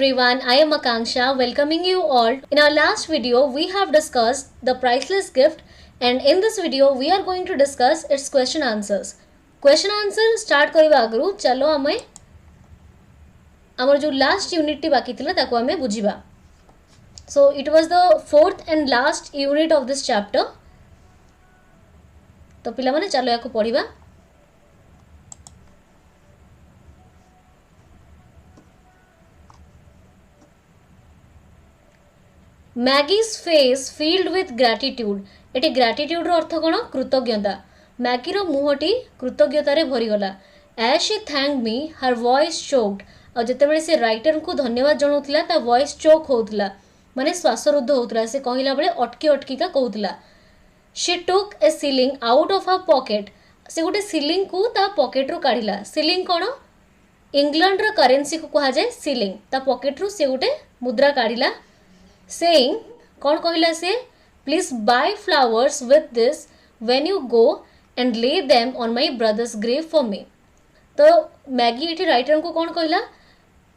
everyone, I am Akanksha welcoming you all. In our last video, we have discussed the priceless gift, and in this video, we are going to discuss its question answers. Question answer start करिबा आगरु चलो आमे आमर जो last unit T बाकी थिला ताको आमे बुझिबा. So it was the fourth and last unit of this chapter. तो पिला माने चलो याको पढ़िबा. Maggie's face filled with gratitude. Eighty gratitude रो अर्थ कोन कृतज्ञता. मैगी रो मुहटी कृतज्ञता रे भरी गला. As she thanked me, her voice choked. और जेतेबेले से राइटर को धन्यवाद जणाउतला ता वॉइस चोक होउतला माने श्वासरुद्ध होउतला. से कहिला बेले अटकी अटकी का कहउतला. She took a shilling out of her pocket. से गोटे shilling को ता पॉकेट रो काढिला. shilling कोन इंग्लैंड रो करेंसी को कहा जाए shilling. ता पॉकेट रो से गोटे मुद्रा काढिला. Saying कौन कहला से please buy flowers with this when you go and lay them on my brother's grave for me. तो मैगी इटी राइटर को कौन कहला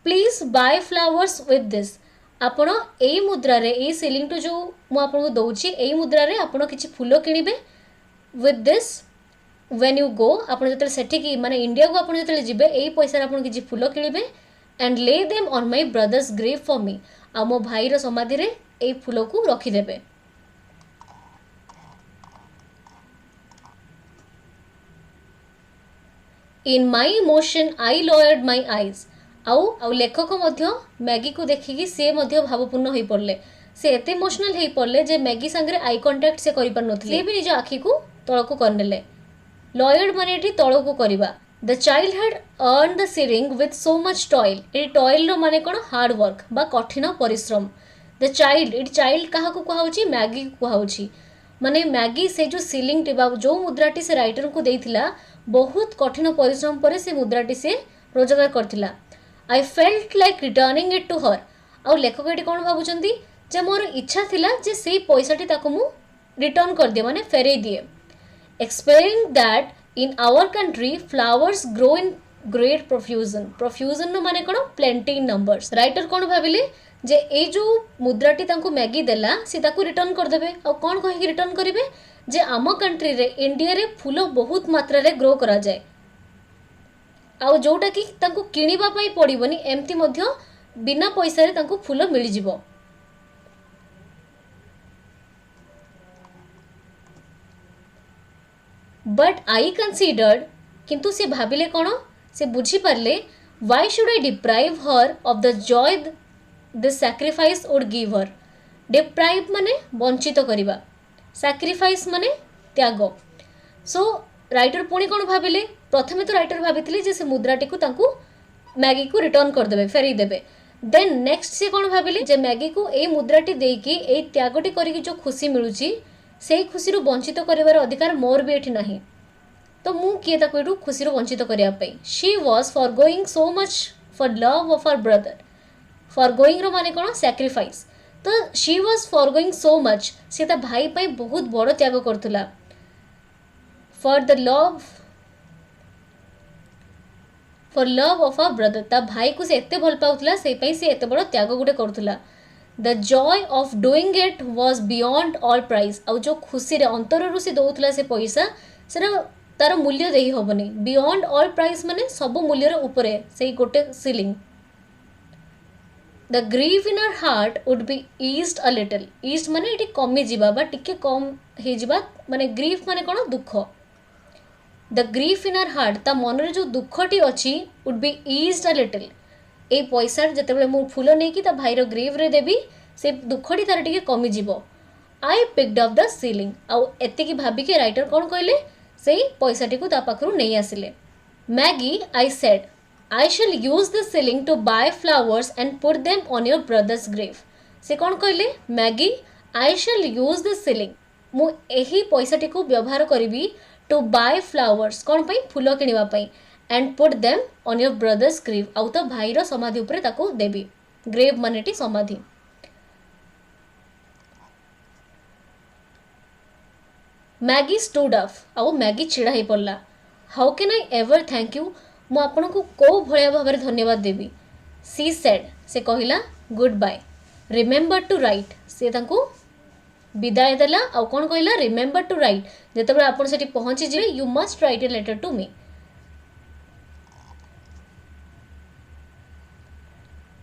please buy flowers with this. आपण एई मुद्रा रे एई सिलिंग टू जो मु आपन को दउची एई मुद्रा रे आपण किछि फूलो किनिबे with this when you go. आपण जतले सेठी की माने इंडिया को आपण जतले जिबे एई पैसा रे आपण किछि फूलो किनिबे and lay them on my brother's grave for me. आ मो भाई रो समाधि रे एई फूलो को रखी देबे. In my emotion I lowered my eyes. आउ लेखक मध्य मैगी को देखिकी से मध्य भावपूर्ण होई पड़ले. से एते इमोशनल होई पड़ले जे मैगी संगे आई कांटेक्ट से करि पर नथले. से भी निज आखी को तळ को करनेले. लॉयर्ड माने एटी तळ को करिबा. The child had earned the shilling with so much toil. एटी टॉयल रो माने कोन हार्ड वर्क बा कठिन परिश्रम. The child एटी चाइल्ड काहा को कहाउची मैगी को कहाउची. माने मैगी से जो सिलिंग टी बा जो मुद्राटी से राइटर को देइथिला बहुत कठिन परिश्रम परे से मुद्राटी से रोजगार करथिला. I felt like returning it to her. आ लेखक एटी कोन भाबुचंती जे मोर इच्छा थिला जे सेई पैसाटी ताको मु रिटर्न कर दिए माने फेरै दिए. Explaining that in our country flowers grow in great profusion. Profusion नो माने कोन plenty in numbers. राइटर कोन भाबिले जे ए जो मुद्राटी तांको मैगी देला से ताको रिटर्न कर देबे. आ कोन कहि रिटर्न करिवे जे आम कंट्री रे इंडिया रे फूल बहुत मात्रा रे ग्रो करा जाए. आ जोटा कि तांको किनिबा पई पड़िबोनी एम्ति मध्य बिना पैसा रे तांको फूल मिलि जिवो. But I considered किंतु से भाबिले कोन से बुझी परले why should I deprive her of the joy this sacrifice would give her. Deprive माने वंचित करिबा. Sacrifice माने त्याग. So राइटर पुणी कोन भाबिले प्रथमे तो राइटर भाबिथिले जे से मुद्राटी को तांकू मैगी को रिटर्न कर देबे फेरी देबे. देन नेक्स्ट से कोन भाबिले जे मैगी को ए मुद्राटी देकी ए त्यागटी करिकी जो खुशी मिलुची सेई खुशी रो वंचित करिवार अधिकार मोर भी एठी नाही. तो मु किए ताको एटू खुशी रो वंचित करिया पई. She was forgoing so much for love of her brother. Forgoing रो माने कोन सैक्रिफाइस. तो she was forgoing so much से ता भाई पई बहुत बड़ त्याग करथुला. For the love for love of her brother ता भाई को से एते भल पाउथला से पई से एते बड़ त्याग गुटे करथुला. The joy of doing it was beyond all price. आउ जो खुशी रे अंतर रु से दउथला से पैसा सेरा तार मूल्य देही होबनी. Beyond all price माने सब मूल्य रे ऊपरे सेही गोटे ceiling. The grief in her heart would be eased a little. Eased माने एटी कमी जिबा बा टिके कम हे जिबा माने grief माने कोन दुख. The grief in her heart ता मन रे जो दुखटी अछि would be eased a little. ए पैसा जेतेबेले मु फूल नै कि ता भाई रो ग्रेव रे देबी से दुखडी तार टिके कमी जिवो. I picked up the shilling. आ एते की भाबी के राइटर कोन कहले सेही पैसाटी को ता पाखरु नै आसिले. Maggie I said I shall use the shilling to buy flowers and put them on your brother's grave. से कोन कहले Maggie I shall use the shilling मु एही पैसाटी को व्यवहार करिवि टू बाय फ्लावर्स कोन पई फूल किनिबा पई and put them on your brother's grave. आउ तो भाई रो समाधि ऊपर ताको देबी. ग्रेव मानेटी समाधि. Maggi stood up. आउ मैगी छिड़ा ही पड़ला. How can I ever thank you? मु आपन को को भलिया भाबरे धन्यवाद देबी. She said से कहला good bye, remember to write, से तांको विदाय देला आउ कौन कहला रिमेंबर टू राइट, जेतेबेले आपण सेठी पहुंची जिवे you must write a letter to me.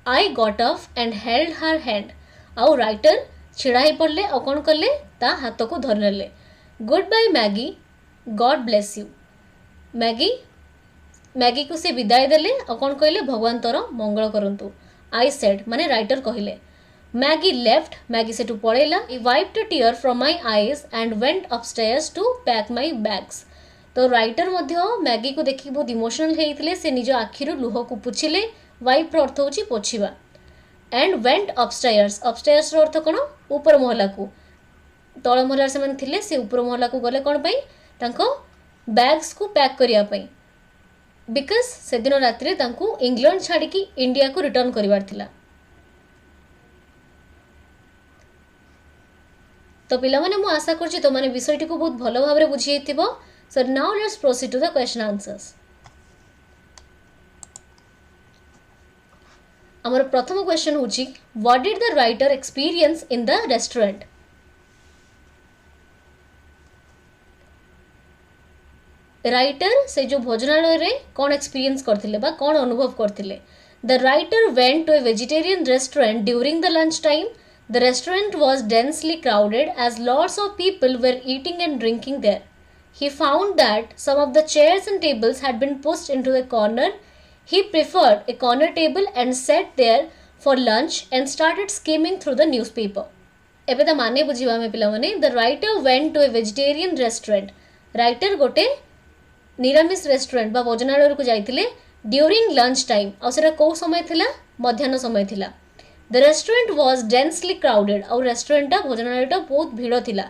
I got up and held her hand, आउ राइटर छिड़ा ही पड़ले आउ कौन कले ता हाथ को धर नेले। Goodbye Maggie, God bless you, Maggie को से विदाय देले और कौन कहले भगवान तोर मंगल करंतु। आई सेड माने राइटर कहले। मैगी लेफ्ट, मैगी से पड़ेला। I wiped a tear from my eyes and went upstairs to pack my bags. तो राइटर मध्य मैगी को देखि बहुत इमोशनल हेइथिले, से निज आखिरु लुह को पुछिले। वाइप रो अर्थ होची पोछिबा। एंड वेंट अपस्टेयर्स, अपस्टेयर्स रो अर्थ कोन ऊपर महला को, तळ महला से मन थिले से ऊपर महला को गले कोन पई तांको बैग्स को पैक करिया पई, बिकज से दिन रात्रि तांको इंग्लैंड छाड़ी की इंडिया को रिटर्न करिवार थिला। तो पिला माने मु आशा करछि तो माने विषयटी को बहुत भलो भाबरे बुझी हेतिबो। So now let's proceed to the question answers. हमर प्रथम क्वेश्चन होछि what did the writer experience in the restaurant. Writer से जो भोजनालय रे कौन एक्सपीरियंस करथिले बा कौन अनुभव करथिले। The writer went to a vegetarian restaurant during the lunch time. The restaurant was densely crowded as lots of people were eating and drinking there. He found that some of the chairs and tables had been pushed into a corner. He preferred a corner table and sat there for lunch and started skimming through the newspaper. एबे त माने बुझिबा में पिला माने the writer went to a vegetarian restaurant. Writer गोटे निरामिष restaurant बा भोजनालय को जाइतिले ड्यूरिंग लंच टाइम, और सेटा को समय थिला मध्याह्न समय थिला। The restaurant was densely crowded, और रेस्टोरेंट भोजनालय बहुत भीड़ थिला।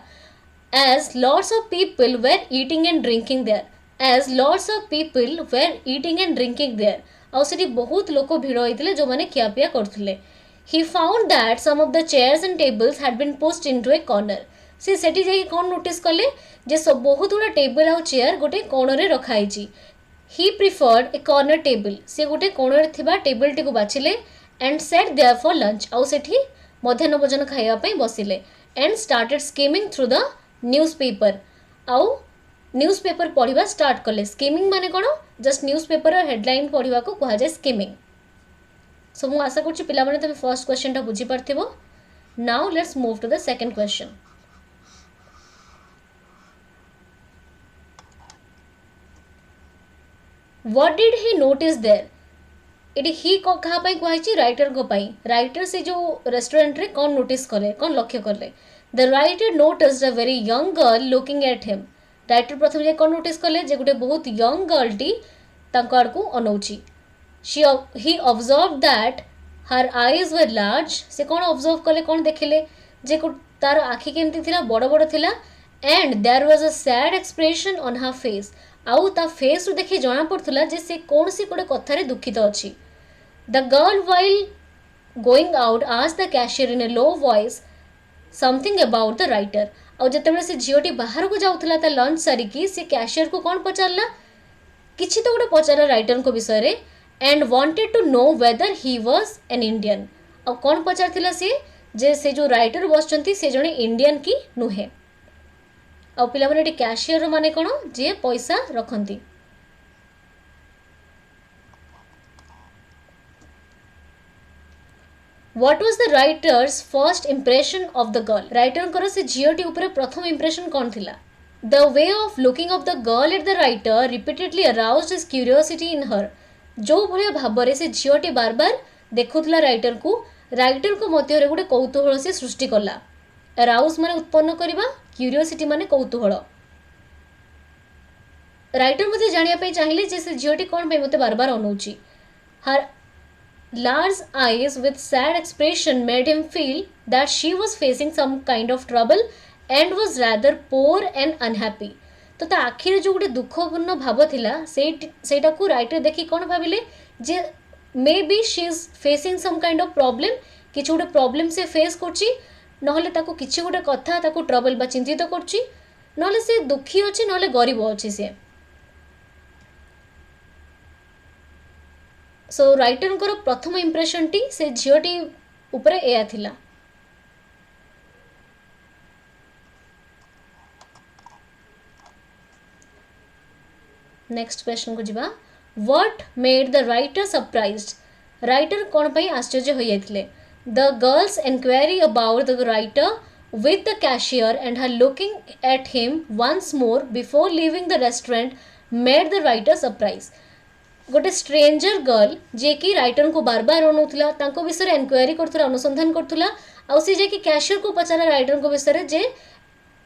As lots of people were eating and drinking there, as lots of people were eating and drinking there, और सेठी बहुत लोक भीड़ होइतिले जो माने खियापिया करथिले। He found that some of the chairs and tables had been pushed into a corner. से सेठी जाई कोन नोटिस कले जे सब बहुत गुड़ा टेबल और चेयर गोटे कोणरे रखाई। He preferred a corner table, से गोटे कोणरे थिबा टेबल टी को बाछिले। And sat there for lunch, आउ सेठी मध्याह्न भोजन खाइबा पई बसिले। And started skimming through the newspaper, आउ न्यूज़पेपर पढ़िबा स्टार्ट कले। स्किमिंग माने कोन जस्ट न्यूज़पेपर हेडलाइन पढ़िबा को कहा जाय स्किमिंग। सो मु आशा करछि पिला माने तमे फर्स्ट क्वेश्चन टा बुझी परथिबो। Now let's move to the second question. What did he notice there? इटी ही को कहा पाई कहछि राइटर को पाई। राइटर से जो रेस्टोरेंट रे कौन नोटिस कले कौन लक्ष्य कले। The writer noticed a very young girl looking at him. Writer प्रथम जे कौन नोटिस कले जे गोटे बहुत यंग गर्ल टी तांको आड़ को अनौछि। He observe that her eyes were large. से कौन ऑब्जर्व कले कौन देखिले जे तार आखि केमती थिला बड़ बड़ थिला। And there was a sad expression on her face, आउ ता फेस रु देखि जना पड़थुला जे से कोनसी कोडे कथारे दुखित अछि। The girl while going out asked the cashier in A low voice something about the writer. आउ जेतेबेले से झियोटी बाहर को जाउथला ता लंच सारिकी से कैशियर को कोन पचारला किछि तो गोटे पचारला राइटर को विषय रे। And wanted to know whether he was an Indian. आउ कोन पचारथिला से जो राइटर बसचंती से जणे इंडियन की नुहे। आउ पिला माने एटी कैशियर माने कोन जे पैसा रखंती। What was the writer's first impression of the girl? Writer कर से झियोटी ऊपर प्रथम इंप्रेशन कौन थिला। The way of looking of the girl at the writer repeatedly aroused his curiosity in her. जो भलिया भाबरे से झियोटी बार बार देखुथला राइटर को मध्य रे गुटे कौतूहल से सृष्टि कला। अराउज माने उत्पन्न करिबा, क्यूरियोसिटी माने कौतूहल। राइटर मते जानिया पे चाहिए जे से झियोटी कोन पे मते बार बार अनौची। हर large eyes with sad expression made him feel that she was facing some kind of trouble and was rather poor and unhappy. तो ता आखिर जो गोटे दुखपूर्ण भाव थिला सेटा को राइटर देखि कोन भाबिले जे may be she is facing some kind of problem, किछि गोटे प्रॉब्लम से फेस करछि, नहले ताको किछि गोटे कथा ताको ट्रबल बा चिंतित करछि, नहले से दुखी अछि नहले गरीब अछि से। सो राइटर प्रथम इंप्रेशन टी से झीटी उपरे एया थिला। नेक्स्ट क्वेश्चन को जिबा, what made the writer surprised. Writer कौन पई आश्चर्य हो जाइथिले। The girl's enquiry about the writer with the cashier and her looking at him once more before leaving the restaurant made the writer surprised. गोटे stranger girl जे कि writer को बार बार अनौला तांको विषय एनक्वायरी करथुला अनुसंधान करथुला आउ से जे कि कैशियर को पचारा राइटर को विषय जे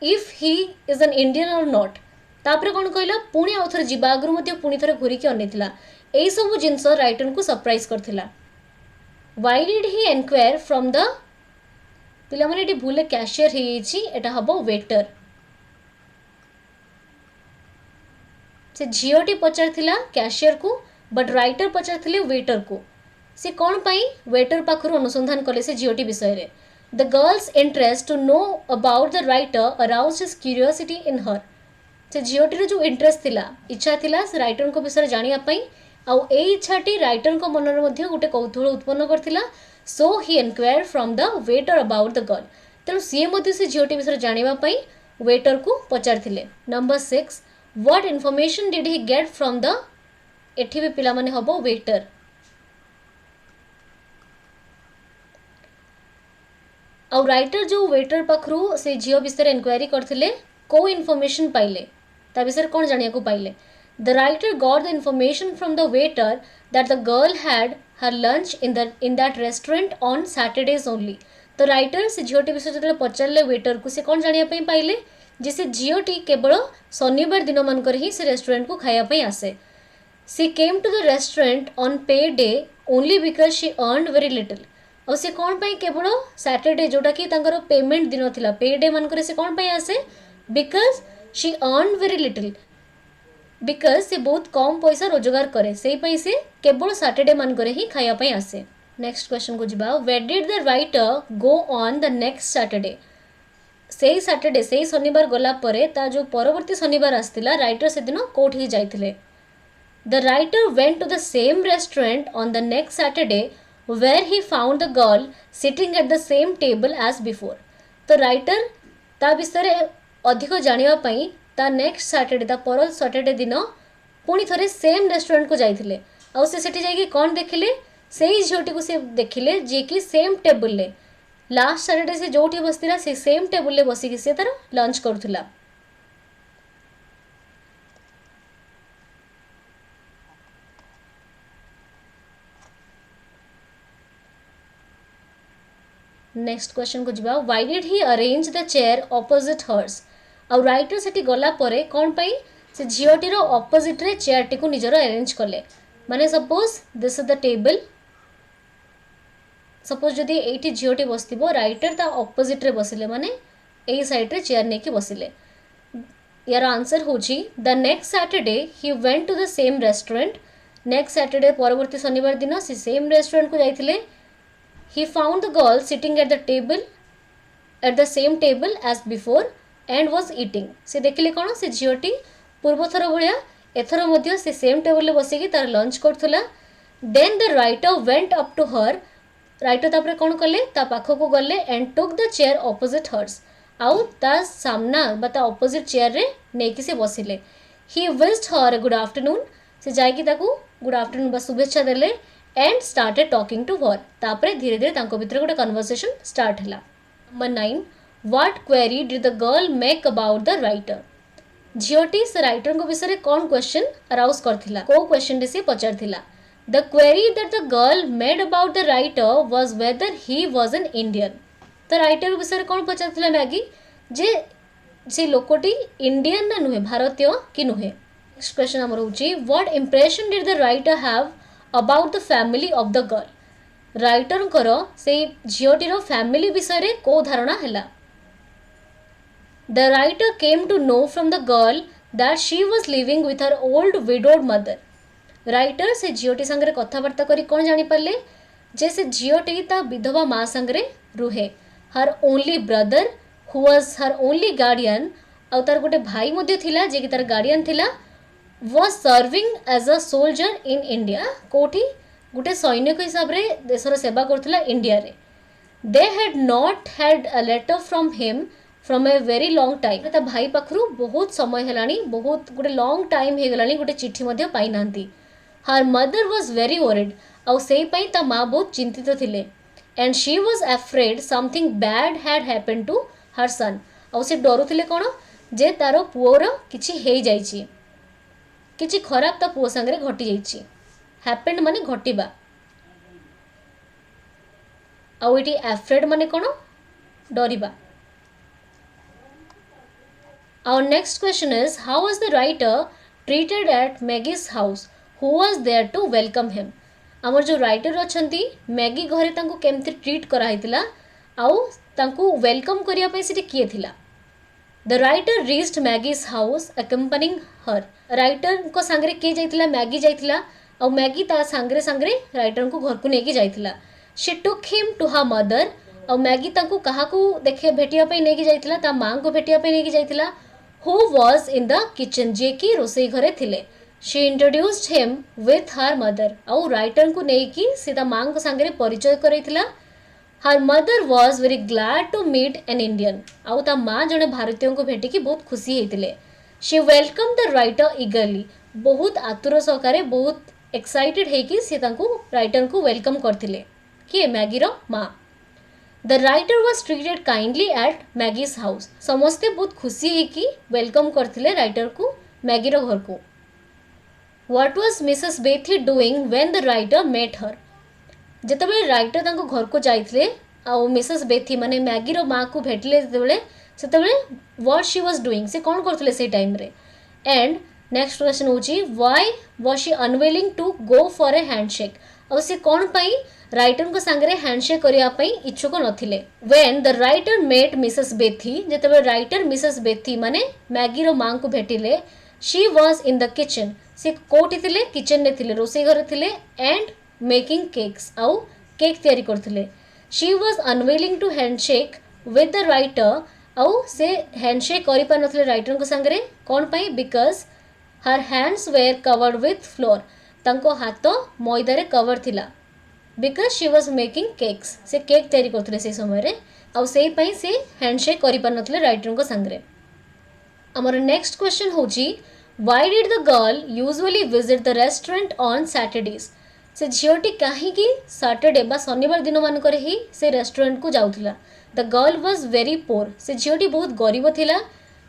if he is an Indian or not. तापर कौन कहला पुणी आउ थरे जिबा आगरु मते पुणी थरे घुरिकी अनेथिला। एई सब जिंस राइटर को सरप्राइज करथिला। Why did he enquire from the पिला माने एटी भूले कैशियर हेछि एटा हबो वेटर। से झियोटी पचारथिला कैशियर को बट राइटर पचारथिले वेटर को। से कौन पाई वेटर पाखरु अनुसंधान कले से झियोटी विषय रे। The girl's interest to know about the writer aroused his curiosity in her. से झियोटी रे जो इंटरेस्ट थिला इच्छा थिला से राइटर को विषय जानिया पई आउ ए इच्छाटी राइटर को मन रे मध्ये गुटे कौतूहल उत्पन्न करथिला। So he enquire from the waiter about the girl. तेणु सी मध्य से झीटी विषय जानिबा पई वेटर को पचारथिले। Number 6, what information did he get from the. एठी भी पिला माने हबो वेटर। आउ राइटर जो वेटर पाखरु से झियो विषय इंक्वायरी करथिले को इन्फॉर्मेशन पाइले ता विषय कोन जानिया को पाइले। The writer got the information from the waiter that the girl had her lunch in that restaurant on Saturdays only. तो राइटर से झीटी विषय जो पचारे वेटर को से कौन जानिया पाइले जे से झीटी केवल शनिवार दिन मानकर ही से रेस्टोरेंट को खायापी आसे। She came to the restaurant on payday only because she earned very little. और से कौन पाई केवल सैटरडे जोटा कि तांकर पेमेंट दिन थिला पे डे मानकर से कौन पाई आसे because she earned very little. Because से बहुत कम पैसा रोजगार करे से पैसे केवल सैटरडे मानकर ही खायापी आसे। नेक्स्ट क्वेश्चन को जिबा, where did the writer go on the next Saturday. से सैटरडे से शनिवार गला परे ता जो परवर्ती शनिवार आसतिला राइटर से दिन कोठी जाइथिले। The writer went to the same restaurant on the next Saturday where he found the girl sitting at the same table as before. तो राइटर ता विषय अधिक जानिबा पई ता नेक्स्ट सैटरडे ता पर सैटरडे दिन पुणी थरे सेम रेस्टोरेंट को जाइथिले आउ से सेठी जाइके कौन देखिले से झीटी को से देखिले जे कि सेम टेबल ले लास्ट सैटरडे से जोठी बसतिला से सेम टेबल ले बसिकी से तार लंच करथुला। नेक्स्ट क्वेश्चन को जिबा, why did he arrange the chair opposite hers. आउ राइटर सेठी गला परे कौन पाई से झीटी रो ऑपोजिट रे चेयर टी को निजर अरेंज कले। माने suppose this is the table, suppose जदि एठी झीटी बसथिबो राइटर ता ऑपोजिट रे बसिले माने एई साइड रे चेयर नेकी बसिले। यार आंसर होची the next Saturday he went to the same restaurant. Next Saturday परवर्ती शनिवार दिन से सेम रेस्टोरेंट को जाइथिले। He found the girl sitting at the table at the same table as before and was eating. से देखिले कौन से झीटी पूर्व थर भाया एथर मध्य से सेम टेबल बसिकी तार लंच करथुला। Then the writer went up to her. Writer तापर कौन कले ता पाख को गले and took the chair opposite hers. आउ ता सामना बा ता ऑपोजिट चेयर रे नेकी से बसिले। He wished her good afternoon. से जाइकी ताकू गुड आफ्टरनून बा शुभेच्छा देले and started talking to her. तापर धीरे धीरे तांको भितर गोटे कन्वर्सेशन स्टार्ट हला। Number 9, what query did the girl make about the writer. झीटी से राइटर को विषय कौन क्वेश्चन अराउज करथिला को क्वेश्चन रे से पचारथिला। The query that the girl made about the writer was whether he was an Indian. तो राइटर विषय कौन पचारथिला मैगी जे से लोकटी इंडियन ना नुहे भारतीय कि नुहे। नेक्स्ट क्वेश्चन हमर होची, what impression did the writer have about the family of the girl. Writer करो से झीटी रो फैमिली विषय रे को धारणा हैला। The writer came to know from the girl that she was living with her old widowed mother. Writer से झीटी संगे कथबार्ता करी कौन जानी पारे जे से झीटी ता विधवा माँ संगे रुहे। Her only brother who was her only guardian आउ तार गोटे भाई मध्य थिला जे कि तार गार्डियन थिला was serving as a soldier in India. कोठी गोटे सैनिक हिसाब रे देशर सेवा करथिला इंडिया रे. They had not had a letter from him from a very long time. ता भाई पाखरु बहुत समय हेलानी, बहुत गोटे long time हे गलानी गोटे चिट्ठी मध्ये पाई नांती. Her mother was very worried. आउ सेई पई ता मां बहुत चिंतित थिले. And she was afraid something bad had happened to her son. आउ से डरुथिले कोन जे तारो पुओर किछि हेई जाईछि, किछि खराब ता पुओ संगरे घटी जाईछि. Happened माने घटिबा. आउ इटी afraid माने कोन डरिबा. Our next question is, how was the writer treated at Maggie's house? Who was there to welcome him? आमर जो राइटर अछंती मैगी घरे तांको केमती ट्रीट करा हितला आउ तांको वेलकम करिया पे सिटी किए थिला. The writer reached Maggie's house accompanying her. Writer को सांगरे के जाइतिला, मैगी जाइतिला आउ मैगी ता सांगरे सांगरे राइटर को घर को नेकी जाइतिला. She took him to her mother. आउ मैगी तांको कहा को देखे भेटिया पे नेकी जाइतिला, ता मां को भेटिया पे नेकी जाइतिला. Who was in the kitchen, जे की रोसई घरे थिले. She introduced him with her mother. आउ राइटर को नेकी सीधा मां को सांगरे परिचय करैतिला. Her mother was very glad to meet an Indian. आउ ता मां जने भारतीयों को भेटी की बहुत खुशी हेतिले. She welcomed the writer eagerly. बहुत आतुर सहकारे बहुत एक्साइटेड है कि से तांको राइटर को वेलकम करथिले. किए मैगी रो मां. The writer was treated kindly at Maggie's house. समस्ते बहुत खुशी है कि वेलकम करथिले राइटर को मैगी रो घर को. What was Mrs. Bethy doing when the writer met her? जेतबे राइटर तांको घर को जाइथिले आउ मिसेस बेथी माने मैगी रो मां को भेटले सेतबे what she was doing, से कोन करथिले से टाइम रे. एंड नेक्स्ट क्वेश्चन होची, why was she unwilling to go for a handshake? आउ से कोन पई राइटर को संगरे हैंडशेक करिया पई इच्छुक नथिले. When the writer met Mrs. Bethy, जेतबे राइटर मिसेस बेथी माने मैगी रो मां को भेटिले, she was in the kitchen. से कोठी थिले, किचन ने थिले, रोसई घरे थिले. एंड मेकिंग केक्स, आउ केक तैयारी करथिले. She was unwilling to handshake with the writer. आउ से हैंडशेक करि पा नथिले राइटर को संगरे कोन पई, because her hands were covered with flour. तांको हाथ मैदा रे कवर थिला. Because she was making cakes, से केक तैयारी करथिले से समय रे. आउ सेई पई से हैंडशेक करि पा नथिले राइटर को संगरे. हमर नेक्स्ट क्वेश्चन होची, why did the girl usually visit the restaurant on Saturdays? से झीटी कहीं सैटरडे बा शनिवार दिन मानक ही से रेस्टोरेंट को जाउथिला. द गर्ल वाज वेरी पोर. से झीटी बहुत गरीब थिला.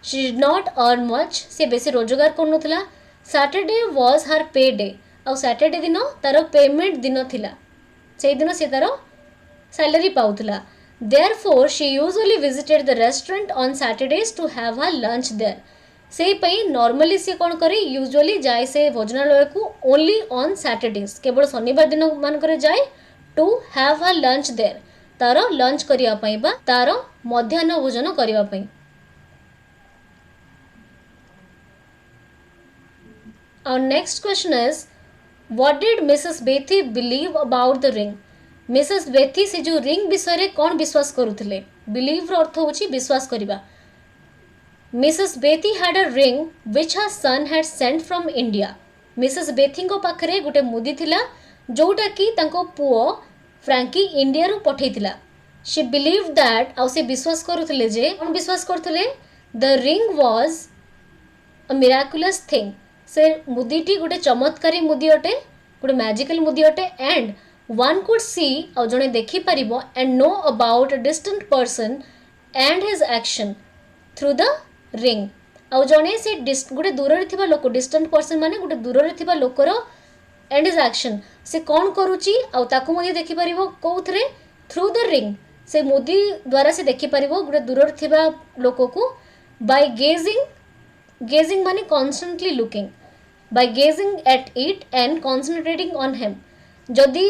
She did not earn much. से बेसी रोजगार करनुथिला. सैटरडे वाज हर पे डे. आउ सैटरडे दिन तार पेमेंट दिन थिला. से दिन से तार salary पाउथिला. Therefore she usually visited the restaurant on Saturdays to have her lunch there. से पई नॉर्मली से कौन करे, यूजुअली जाए से भोजनालय को ओनली ऑन सैटरडेज, केवल शनिवार दिन मान करे जाए to have her lunch there, तार लंच करिया पई बा तार मध्याह्न भोजन करिया पई. Our next question is, what did Mrs. Bethy believe about the ring? Mrs. Bethy से जो रिंग विषय रे कौन विश्वास करुथिले. बिलीव रो अर्थ होची विश्वास करिबा. Mrs. Bethy had a ring which her son had sent from India. Mrs. Bethy को पाखरे गोटे मुदी थिला जोटा कि तांको पुओ फ्रैंकी इंडिया रो पठेइथिला. She believed that, आउ से विश्वास करुथिले जे कोन विश्वास करथिले, the ring was a miraculous thing. से मुदीटी गोटे चमत्कारी मुदी अटे, गोटे मैजिकल मुदी अटे. एंड one could see, आउ जणे देखि परिबो, and know about a distant person and his action through the ring. आउ जणे से गोटे दूर रे थिबा लोक, डिस्टेंट पर्सन माने गोटे दूर रे थिबा लोकर एंड हिज एक्शन, से कोन करूची आउ ताकू मध्ये देखि परिबो कोउथरे, थ्रू द रिंग. से मुदी द्वारा से देखि परिबो गोटे दूर रे थिबा लोक को. बाय गेजिंग माने constantly looking, by gazing at it and concentrating on him. जदि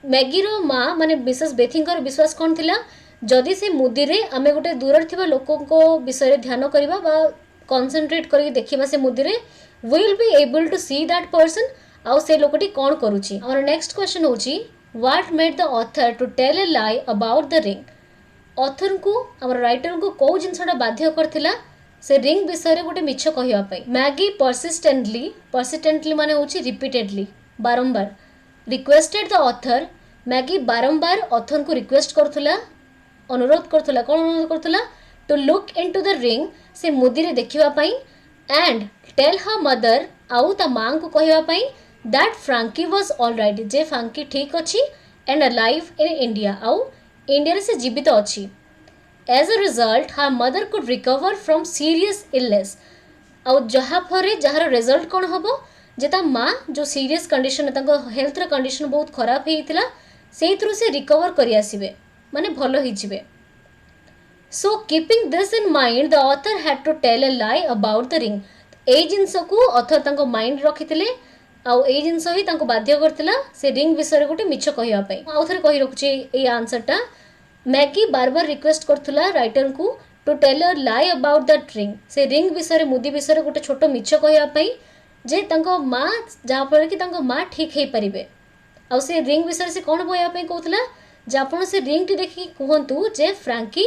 मैगी रो मां माने मिसेस बेथिंकर विश्वास कोन थिला, जदि से मुदी रे आमे गोटे दूर थिबा लोकों को विषय ध्यान करिबा बा कॉन्संट्रेट करी देखिबा से मुदी रे, we will be able to see that person, आउ से लोकटी कोन करूची. और नेक्स्ट क्वेश्चन होची, what made the author to tell a lie about the ring? Author को हमर राइटर को को जिनसडा बाध्य करथिला से रिंग विषय रे गोटे मिछ कहिबा पई. मैगी परसिस्टेंटली माने होची रिपीटेडली, बारंबार. रिक्वेस्टेड द ऑथर, मैगी बारंबार ऑथर को रिक्वेस्ट करुला, अनुरोध करुला, कौन अनुरोध करुला, to look into the ring, से मुदी रे देखिबा पई, एंड टेल हर मदर, आउ ता मां को कहबा पई, दैट फ्रांकी वाज ऑलराइट, जे फ्रांकी ठीक अछि एंड अलाइव इन इंडिया, आउ इंडिया रे से जीवित अछि. As a result her mother could recover from serious illness, आउ जहा फरे जहार रिजल्ट कौन हबो, जे ता माँ जो सीरियस कंडीशन तांको हेल्थ रो कंडीशन बहुत खराब हेइतिला, सेइथरु से रिकवर करि आसीबे, माने भलो हि जिवे. So keeping this in mind the author had to tell a lie about the ring. ए जिंस को ऑथर तांको माइंड रखितिले, आउ ए जिंस ही तांको बाध्य करतिला से रिंग विषय गोटे मिछ कहिबा पई. आउ थरे कहि रखुची ए आंसर टा. मैगी बार बार रिक्वेस्ट करथुला राइटर को to tell a lie about that ring, से रिंग विषय मुदी विषय गोटे छोटो मिछ कहिबा पई, जे तांको माँ जहाँफल कि तांको माँ ठीक हो पारे. आउ से रिंग विषय से कौन कहवाई कहला, जे आपण से रिंग टी देखी कहतु जे फ्रांकी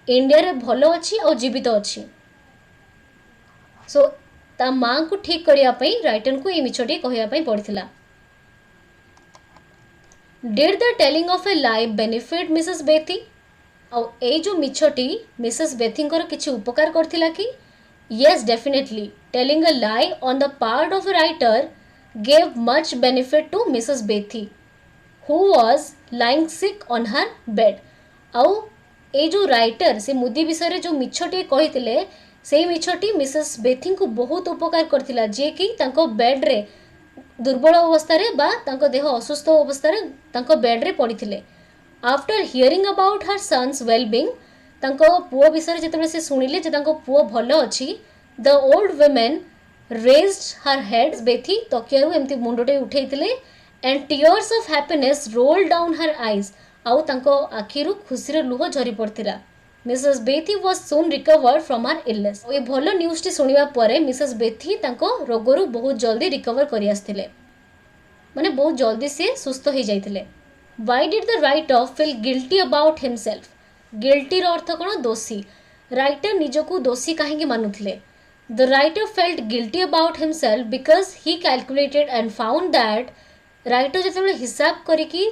इंडिया रे भलो अच्छी और जीवित अच्छी. सो ता माँ को ठीक करने राइटर को ये मिछटी कहवाई पड़ता. Did the telling of A lie benefit Mrs Bethy, आउ ए जो मिछटी मिसेस बेथी किसी उपकार करथिला कि? Yes, definitely. Telling a lie on the part of a writer gave much benefit to Mrs. Bethy, who was lying sick on her bed. आउ ए जो writer से मुदी विषय जो मिछटी कहितिले, से मिछटी मिसेस बेथी को बहुत उपकार करथिला, जे कि तांको बेड रे दुर्बल अवस्था रे बा तांको देह असुस्थ अवस्था रे तांको बेड रे पड़िथिले. After hearing about her son's wellbeing, तांको पुओ विषय जेतेबेले से सुनिले जे तांको पुओ भलो अछि, the old women raised her head, Bethy तकियारु एमती मुंडटे उठेइतिले, and tears of happiness roll down her eyes, आउ तांको आखिरु खुशीर लुह झरी पड़तिला. Mrs Bethy was soon recovered from her illness. ए भलो न्यूज टी सुनिबा परे मिसेस बेथी तांको रोगरु बहुत जल्दी रिकवर करि आस्थिले, माने बहुत जल्दी से सुस्थ हो जाइतिले. Why did the writer feel guilty about himself? Guilty रो अर्थ कोन? दोषी. राइटर निजको दोषी काहेकि मानुथिले? The writer felt guilty about himself because he calculated and found that, writer जेतेबेले हिसाब करिकि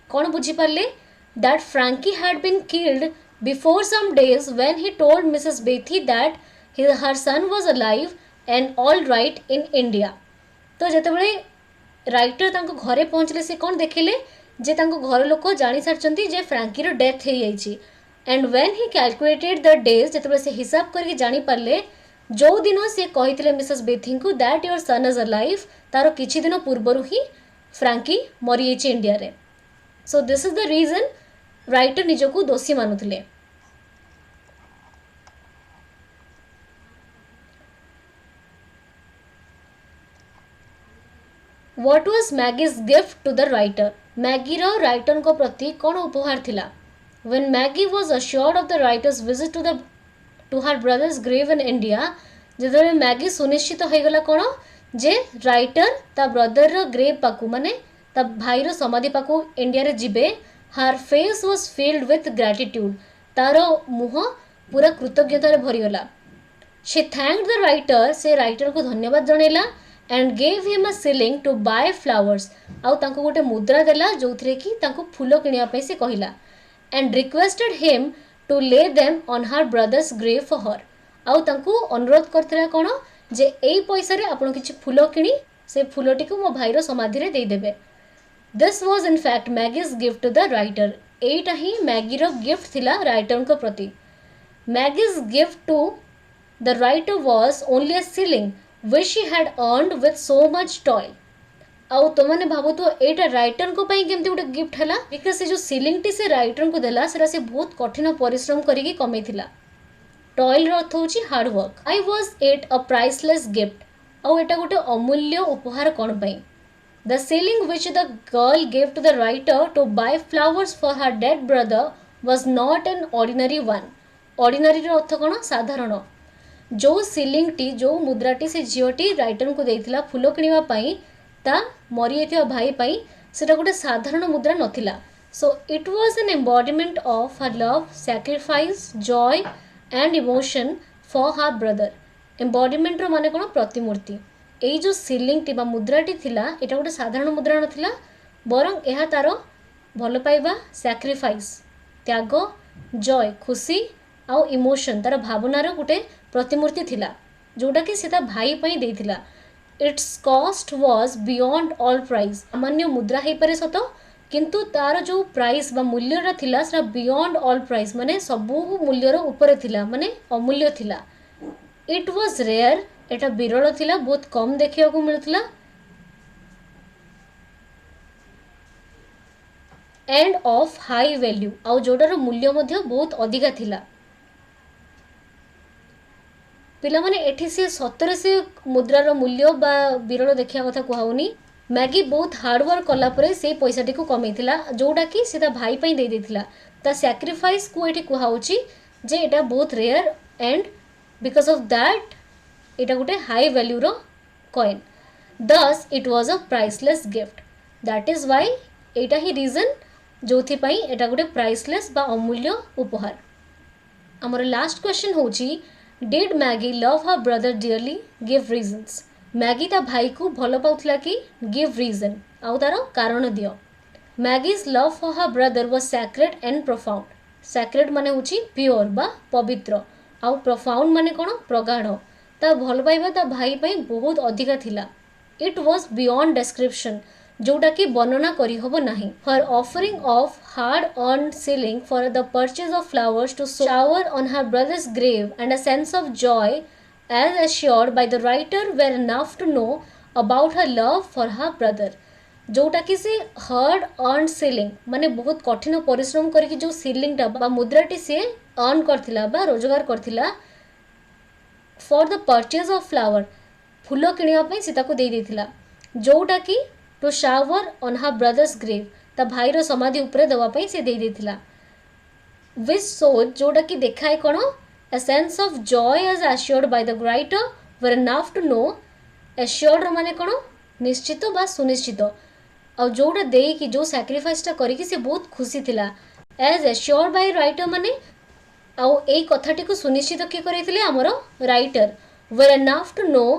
कोन बुझी Parle, that Frankie had been killed before some days when he told Mrs. Bethy that her son was alive and all right in India. तो जेतेबेले writer तांको घरे पहुँचले से कौन देखिले, जे तांको घर लोक जानी सारचंती जे फ्रांकी रो डेथ हो जाइछि. And when he calculated the days, जेतेबेले से हिसाब करके जानी पारले जो दिन से कहिथिले मिसेस बेथी को that your son is alive, तारो किछि दिन पूर्वरु ही फ्रांकी मरी जाइछि इंडिया रे. So this is the reason writer निजको दोषी मानुथिले. What was Maggie's gift to the writer? Maggie रो राइटर को प्रति कौन उपहार थिला? When Maggie was assured of the writer's visit to her brother's grave in India, जेतबेले मैगी सुनिश्चित हो गला कौन जे राइटर ता ब्रदर रो ग्रेव पाकू माने ता भाई रो समाधि पाकू इंडिया रे जिबे, her face was filled with gratitude, तारो मुह पूरा कृतज्ञता रे भरी गला. She thanked the writer, से राइटर को धन्यवाद जणेला, and gave him a shilling to buy flowers, आउ तांको गोटे मुद्रा देला जोथरे कि तांको फूल किनिया पे से कहिला, and requested him to lay them on her brother's grave for her, आउ तांको अनुरोध करथिला कोन जे एई पैसा रे आपण किछि फूल किनी से फूलटी को मो भाई रो समाधि रे देई देबे. This was in fact Maggie's gift to the writer. Etah he Maggi row gift थिला राइटर को प्रति. Maggie's gift to the writer was only a shilling which she had earned with so much toil. आउ तो माने भाबो तो एटा writer को पई केमती गोटे गिफ्ट हला, बिकॉज़ से जो सीलिंग टी से राइटर को देला सेरा से बहुत कठिन परिश्रम करिकि कमेथिला. टॉयल रो अर्थ होची hard work. I was it a priceless gift, आउ एटा गोटे अमूल्य उपहार कोन पई. The shilling which the girl give to the writer to buy flowers for her dead brother was not an ordinary one. Ordinary रो अर्थ कोन? साधारण. जो सीलिंग टी जो मुद्राटी से झीटी राइटर को देइथिला फूल किनिबा पई ता मरी जाइथिबा भाई पई, सेटा गोटे साधारण मुद्रा नथिला. So it was an embodiment of her love, sacrifice, joy and emotion for her brother. Embodiment रो माने कोन? प्रतिमूर्ति. एई जो सिलिंगटी बा मुद्राटी थिला एटा गोटे साधारण मुद्रा नथिला बरं ଏହା ତାର ଭଲ ପାଇବା sacrifice त्याग जय खुशी आउ इमोशन तार भावनार गोटे प्रतिमूर्ति थिला जोटा कि से ता भाई पई देथिला. Its cost was beyond all price. सामान्य मुद्रा है पारे सत किंतु तार जो प्राइस बा मूल्यरा थिला सेटा बियॉन्ड ऑल प्राइस माने सबु मूल्यर ऊपर थिला माने अमूल्य थिला. इट वाज रेयर एटा विरल थिला बहुत कम देखिया को मिलुथिला. एंड ऑफ हाई वैल्यू आउ जोटार मूल्य मध्य बहुत अधिका थिला. पिला माने एठी से सतरे से मुद्रार मूल्य बा विरल देखिया कथा कहउनी. मैगी बहुत हार्ड वर्क कला परे से पैसाटी को कमेइथिला जोटा कि सीधा भाई पई दे देथिला. ता सैक्रिफाइस को एठी कहउची जे एटा बहुत rare and because of that एटा गोटे हाई वैल्यू रो coin. Thus it was a priceless gift. That is why एटा ही रीजन जोथि पई एटा गोटे प्राइसलेस बा अमूल्य उपहार. हमर लास्ट क्वेश्चन होची did Maggi love her brother dearly give reasons. Maggi ता भाई को भल पाउथला कि गिव रीजन आउ तार कारण दियो. Maggie's love for her brother was sacred and profound. Sacred माने होची प्योर बा पवित्र आउ प्रोफाउंड माने कोन प्रगाढ़. ता भल पाइबा ता भाई पई बहुत अधिका थिला. इट वाज बियॉन्ड डिस्क्रिप्शन जोटा कि वर्णना करी हबो नाही. Her offering of hard earned shilling for the purchase of flowers to shower on her brother's grave and a sense of joy as assured by the writer were enough to know about her love for her brother. जोटा कि से hard earned selling माने बहुत कठिन परिश्रम करके जो selling टा बा मुद्राटी से अर्न करथिला बा रोजगार करथिला for the purchase of flower फूल किनिया पई सीता को दे देथिला जोटा कि to shower on her brother's grave ता भाई रो समाधि ऊपर दवा पई से दे देथिला. विच सोच जोटा कि देखाए कोन A sense of joy as assured by the writer were enough to know. Assured माने कोन निश्चित बा सुनिश्चित और जोटा दे कि जो सैक्रिफाइस टा करी कि से बहुत खुशी थिला. As assured by writer माने आउ एई कथाटी को सुनिश्चित के करिथिले हमर writer. were enough to know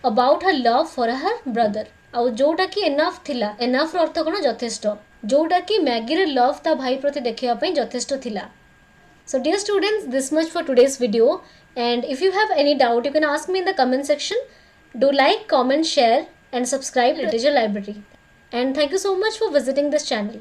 about her love for her brother. आउ जोटा कि enough थिला. enough रो अर्थ कोन यथेष्ट जोटा कि मैगी रे लव ता भाई प्रति देखिया पई यथेष्ट थिला. So dear students, this much for today's video, and if you have any doubt you can ask me in the comment section. Do like, comment, share and subscribe to Literature Library. And thank you so much for visiting this channel.